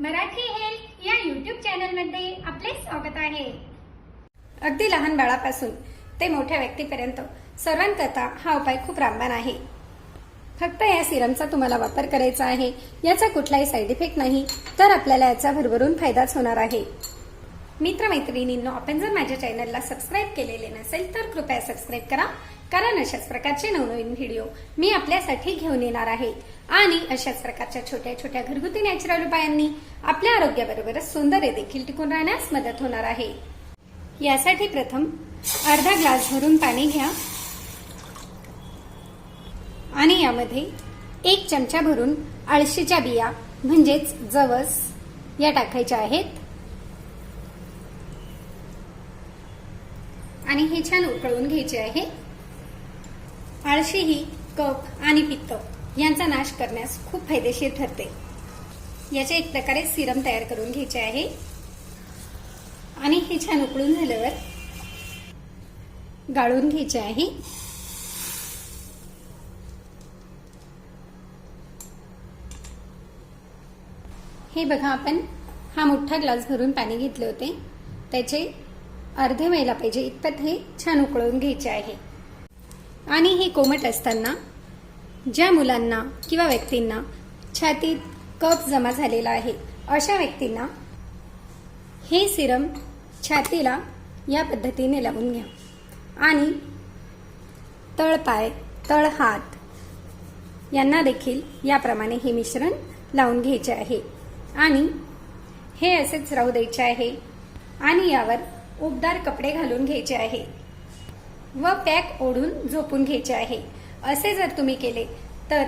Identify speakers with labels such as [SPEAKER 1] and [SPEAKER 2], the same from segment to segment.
[SPEAKER 1] Marathi health या YouTube चॅनलमध्ये आपले स्वागत आहे। अगदी लहान बाळापासून ते मोठ्या व्यक्तीपर्यंत सर्वांकरता हा उपाय खूप रामबाण आहे। फक्त या सिरमचा तुम्हाला वापर करायचा आहे, याचा कुठलाही साइड इफेक्ट नाही, तर आपल्याला याचा भरभरून फायदाच होणार आहे। मित्रमैत्रिणींनो, आपण जर माझ्या चॅनलला सबस्क्राइब केलेले नसेल तर कृपया सबस्क्राइब करा, कारण अशाच प्रकारचे नवनवीन व्हिडिओ मी आपल्यासाठी घेऊन येणार आहे आणि अशाच प्रकारच्या छोट्या छोट्या घरगुती नॅचरल उपायांनी आपल्या आरोग्याबरोबरच सौंदर्य देखील टिकून राहण्यास मदत होणार आहे। यासाठी प्रथम अर्धा ग्लास भरून पाणी घ्या आणि यामध्ये 1 चमचा भरून अळशीच्या बिया म्हणजेच जवस या टाकायच्या आहेत आणि हे छान उकळून घ्यायचे आहे। अळशी ही कफ आणि पित्त यांचा नाश करण्यास खूप फायदेशीर ठरते। याचे एक प्रकारे सिरम तयार करून घ्यायचे आहे आणि हे छान उकळून झाल्यावर गाळून घ्यायचे आहे। हे बघा, आपण हा मोठा ग्लास भरून पाणी घेतले होते, त्याचे अर्धे व्हायला पाहिजे इतपत हे छान उकळून घ्यायचे आहे। आणि हे कोमट असताना ज्या मुलांना किंवा व्यक्तींना छातीत कफ जमा झालेला आहे अशा व्यक्तींना हे सिरम छातीला या पद्धतीने लावून घ्या आणि तळपाय तळहात यांना देखील याप्रमाणे हे मिश्रण लावून घ्यायचे आहे आणि हे असेच राहू द्यायचे आहे आणि यावर उबदार कपडे घालून घ्यायचे आहे व पॅक ओढून झोपून घ्यायचे आहे। असे जर तुम्ही केले तर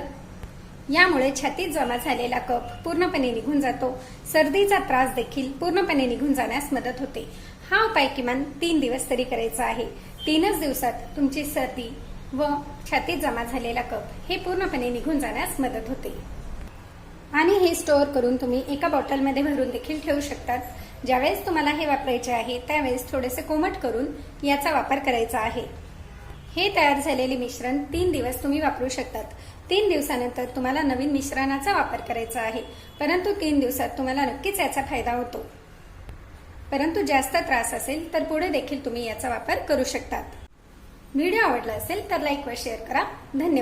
[SPEAKER 1] यामुळे छातीत जमा झालेला कफ पूर्णपणे निघून जातो, सर्दीचा त्रास देखील पूर्णपणे निघून जाण्यास मदत होते। हा उपाय किमान 3 दिवस तरी करायचा आहे। 3च दिवसात तुमची सर्दी व छातीत जमा झालेला कफ हे पूर्णपणे निघून जाण्यास मदत होते आणि हे स्टोअर करून तुम्ही एका बॉटलमध्ये भरून देखील ठेवू शकतात। ज्यावेळेस तुम्हाला हे वापरायचे आहे त्यावेळेस थोडेसे कोमट करून याचा वापर करायचा आहे। हे तयार झालेले मिश्रण 3 दिवस तुम्ही वापरू शकतात। 3 दिवसानंतर तुम्हाला नवीन मिश्रणाचा वापर करायचा आहे, परंतु 3 दिवसात तुम्हाला नक्कीच याचा फायदा होतो। परंतु जास्त त्रास असेल तर पुढे देखील तुम्ही याचा वापर करू शकतात। व्हिडिओ आवडला असेल तर लाईक व शेअर करा। धन्यवाद।